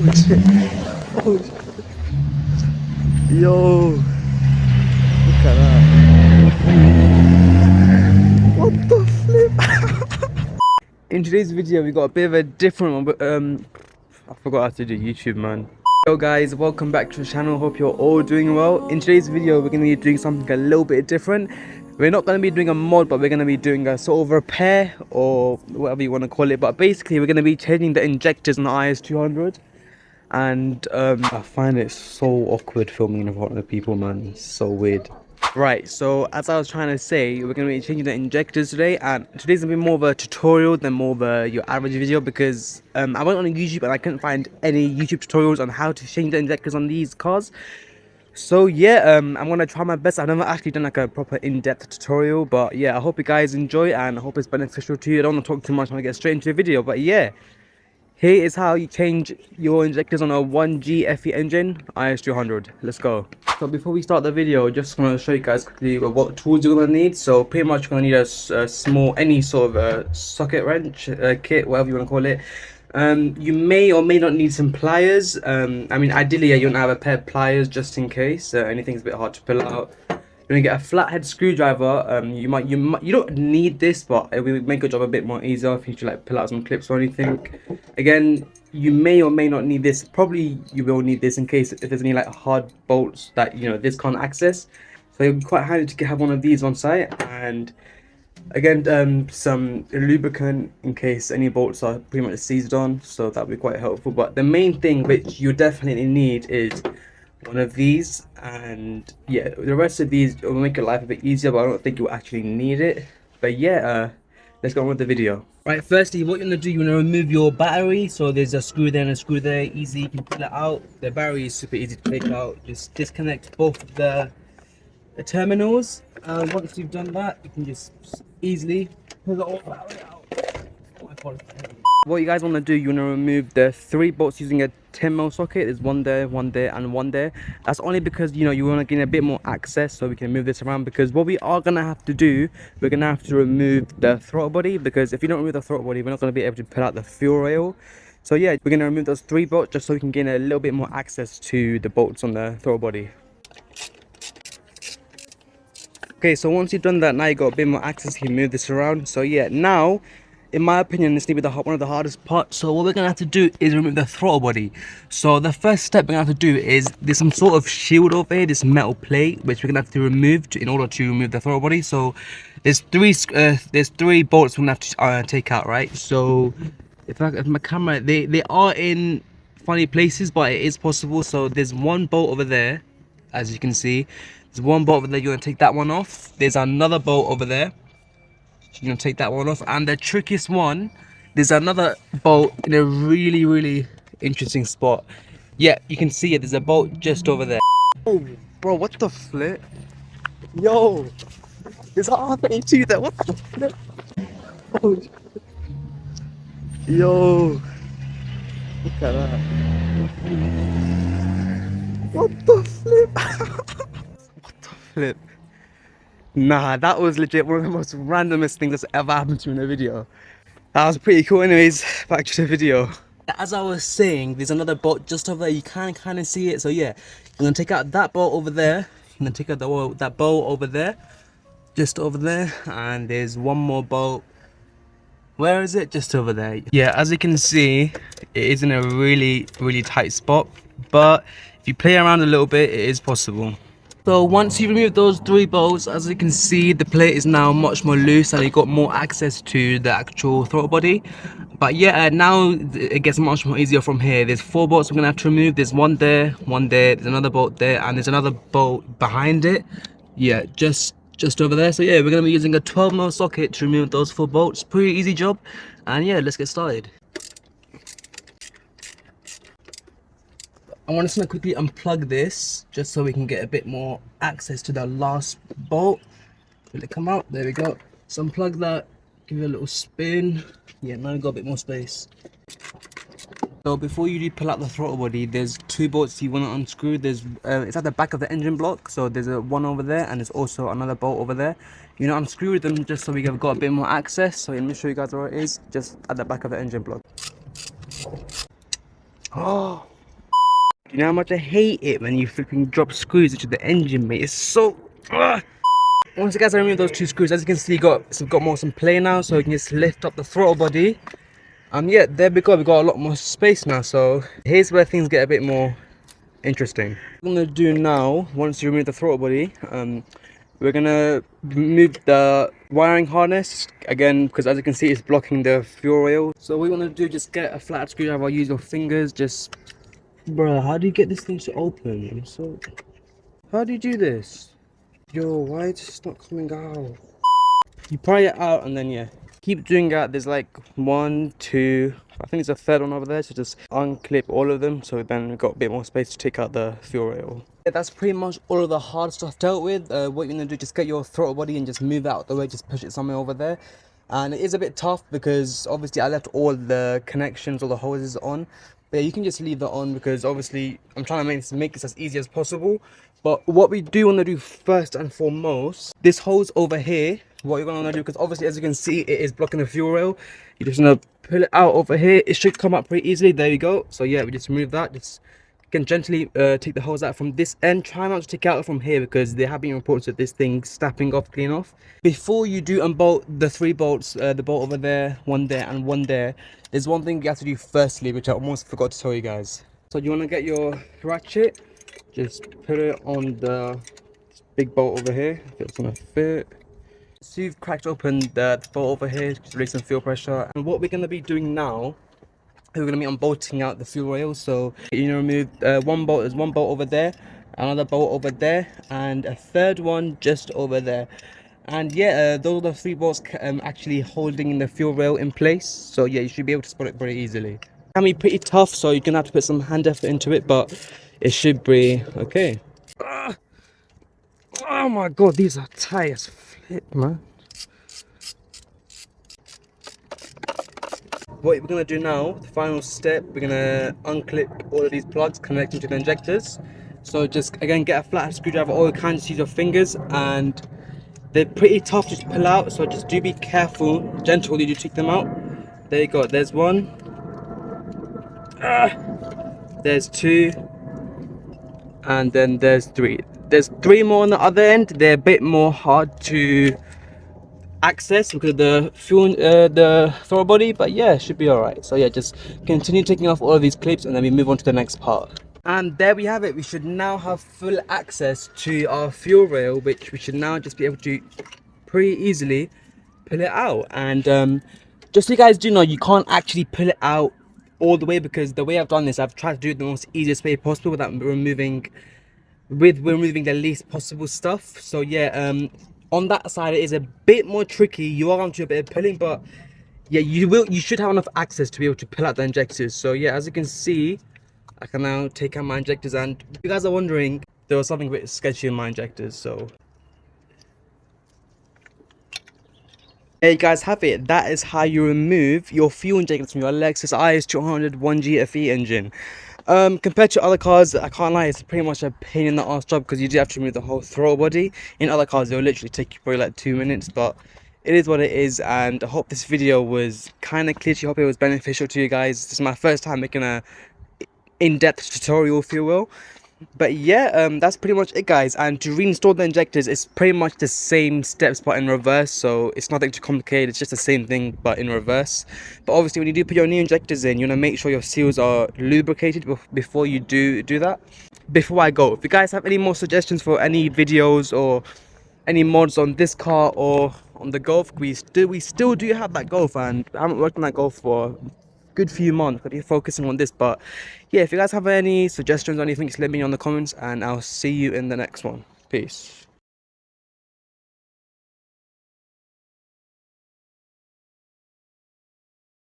Oh shit. Oh shit. Yo. Look at that. What the flip? In today's video we got a bit of a different one, but I forgot how to do YouTube, man. Yo guys, welcome back to the channel. Hope you're all doing well. In today's video we're going to be doing something a little bit different. We're not going to be doing a mod, but we're going to be doing a sort of repair or whatever you want to call it. But basically we're going to be changing the injectors on the IS200. And I find it so awkward filming in front of people, man. It's so weird. Right, so as I was trying to say, we're going to be changing the injectors today, and today's going to be more of a tutorial than more of your average video, because I went on YouTube and I couldn't find any YouTube tutorials on how to change the injectors on these cars. So yeah, I'm going to try my best. I've never actually done like a proper in-depth tutorial, but yeah, I hope you guys enjoy and I hope it's beneficial to you. I don't want to talk too much, I want to get straight into the video, but yeah. Here is how you change your injectors on a 1G FE engine, IS200. Let's go. So before we start the video, just want to show you guys quickly what tools you're going to need. So pretty much you're going to need a small, any sort of socket wrench, kit, whatever you want to call it. You may or may not need some pliers. I mean, ideally, yeah, you want to have a pair of pliers just in case anything's a bit hard to pull out. You're gonna get a flathead screwdriver. You don't need this, but it will make your job a bit more easier if you need to like pull out some clips or anything. Again, you may or may not need this. Probably you will need this in case if there's any like hard bolts that this can't access. So it'll be quite handy to have one of these on site. And again, some lubricant in case any bolts are pretty much seized on. So that'll be quite helpful. But the main thing which you definitely need is one of these, and yeah, the rest of these will make your life a bit easier, but I don't think you'll actually need it. But yeah, let's go on with the video. Right, firstly, what you're gonna do, you're gonna remove your battery. So there's a screw there and a screw there, easy, you can pull it out. The battery is super easy to take out. Just disconnect both of the terminals. Once you've done that, you can just easily pull the whole battery out. What you guys want to do, you want to remove the 3 bolts using a 10mm socket. There's one there, one there, and one there. That's only because you want to gain a bit more access, so we can move this around. Because what we are gonna have to do, we're gonna have to remove the throttle body, because if you don't remove the throttle body, we're not gonna be able to pull out the fuel rail. So yeah, we're gonna remove those 3 bolts just so we can gain a little bit more access to the bolts on the throttle body. Okay, so once you've done that, now you got a bit more access, you can move this around. So yeah, now in my opinion, this needs to be one of the hardest parts. So what we're gonna have to do is remove the throttle body. So the first step we're gonna have to do is there's some sort of shield over here, this metal plate, which we're gonna have to remove in order to remove the throttle body. So there's three bolts we're gonna have to take out, right? So if my camera, they are in funny places, but it is possible. So there's one bolt over there, as you can see. There's one bolt over there. You're gonna take that one off. There's another bolt over there. You're gonna take that one off, and the trickiest one, there's another bolt in a really interesting spot. Yeah, you can see it, there's a bolt just over there. Oh bro, what the flip? Yo, there's an R32 there, what the flip? Oh, yo, look at that. What the flip? What the flip? Nah, that was legit one of the most randomest things that's ever happened to me in a video. That was pretty cool. Anyways, back to the video. As I was saying, there's another bolt just over there. You can kind of see it. So yeah, I'm gonna take out that bolt over there. I'm gonna take out that bolt over there, just over there, and there's one more bolt. Where is it? Just over there. Yeah, as you can see, it is in a really tight spot. But if you play around a little bit, it is possible. So once you remove those 3 bolts, as you can see, the plate is now much more loose and you got more access to the actual throttle body. But yeah, now it gets much more easier from here. There's 4 bolts we're gonna have to remove. There's one there, there's another bolt there, and there's another bolt behind it. Yeah, just over there. So yeah, we're gonna be using a 12mm socket to remove those 4 bolts. Pretty easy job. And yeah, let's get started. I want to quickly unplug this just so we can get a bit more access to the last bolt. Will it come out? There we go. So unplug that, give it a little spin. Yeah, now we've got a bit more space. So before you do pull out the throttle body, there's 2 bolts you want to unscrew. There's it's at the back of the engine block, so there's one over there and there's also another bolt over there. You know, unscrew them just so we have got a bit more access. So let me show you guys where it is, just at the back of the engine block. Oh You know how much I hate it when you flipping drop screws into the engine, mate. It's so... Ugh. Once you guys remove those 2 screws, as you can see, it's got more some play now, so you can just lift up the throttle body. And yeah, there we go. We got a lot more space now. So here's where things get a bit more interesting. What I'm gonna do now, once you remove the throttle body, we're gonna remove the wiring harness again, because as you can see, it's blocking the fuel rail. So what you wanna do, just get a flat screwdriver, use your fingers, just... Bruh, how do you get this thing to open? How do you do this? Yo, why is this not coming out? You pry it out and then yeah, keep doing that. There's like 1, 2, I think there's a third one over there, so just unclip all of them, so then we've got a bit more space to take out the fuel rail. Yeah, that's pretty much all of the hard stuff dealt with. What you're gonna do, just get your throttle body and just move it out the way, just push it somewhere over there. And it is a bit tough because obviously I left all the connections, all the hoses on. But you can just leave that on because obviously I'm trying to make this as easy as possible. But what we do want to do first and foremost, this hose over here, what you're going to want to do, because obviously as you can see, it is blocking the fuel rail. You're just going to pull it out over here. It should come up pretty easily. There you go. So yeah, we just remove that. Just can gently take the hose out from this end. Try not to take it out from here because there have been reports of this thing snapping off clean off. Before you do unbolt the 3 bolts, the bolt over there, one there and one there, there's one thing you have to do firstly, which I almost forgot to tell you guys. So you want to get your ratchet, just put it on the big bolt over here, if it's going to fit. So you've cracked open the bolt over here, just release some fuel pressure. And what we're going to be doing now, we're going to be unbolting out the fuel rail. So you know, remove one bolt. There's one bolt over there, another bolt over there, and a third one just over there. And yeah, those are the 3 bolts actually holding the fuel rail in place. So yeah, you should be able to spot it pretty easily. It can be pretty tough, so you're gonna have to put some hand effort into it, but it should be okay. Oh my god, these are tight as flip, man. What we're gonna do now, the final step, we're gonna unclip all of these plugs connecting to the injectors. So just again, get a flat screwdriver, or you can just use your fingers, and they're pretty tough to pull out, so just do be careful, gently do take them out. There you go, there's 1, there's 2, and then there's 3. There's 3 more on the other end. They're a bit more hard to access because of the fuel, the throttle body, but yeah, it should be alright. So yeah, just continue taking off all of these clips and then we move on to the next part. And there we have it. We should now have full access to our fuel rail, which we should now just be able to pretty easily pull it out. And just so you guys do know, you can't actually pull it out all the way, because the way I've done this, I've tried to do it the most easiest way possible without removing the least possible stuff. So yeah, on that side it is a bit more tricky. You are going to do a bit of pulling, but yeah, you should have enough access to be able to pull out the injectors. So yeah, as you can see, I can now take out my injectors, and if you guys are wondering, there was something a bit sketchy in my injectors. So there you guys have it. That is how you remove your fuel injectors from your LEXUS IS200 1G FE engine. Compared to other cars, I can't lie, it's pretty much a pain in the arse job because you do have to remove the whole throttle body. In other cars, it'll literally take you probably like 2 minutes, but it is what it is. And I hope this video was kind of clear to you. I hope it was beneficial to you guys. This is my first time making a in-depth tutorial, if you will. But yeah, that's pretty much it, guys. And to reinstall the injectors, it's pretty much the same steps but in reverse, so it's nothing too complicated. It's just the same thing but in reverse. But obviously when you do put your new injectors in, you want to make sure your seals are lubricated before you do that. Before I go, if you guys have any more suggestions for any videos or any mods on this car or on the Golf, we still do have that Golf, and I haven't worked on that Golf for good few months, but you're focusing on this. But yeah, if you guys have any suggestions or anything, just let me know in the comments, and I'll see you in the next one. Peace.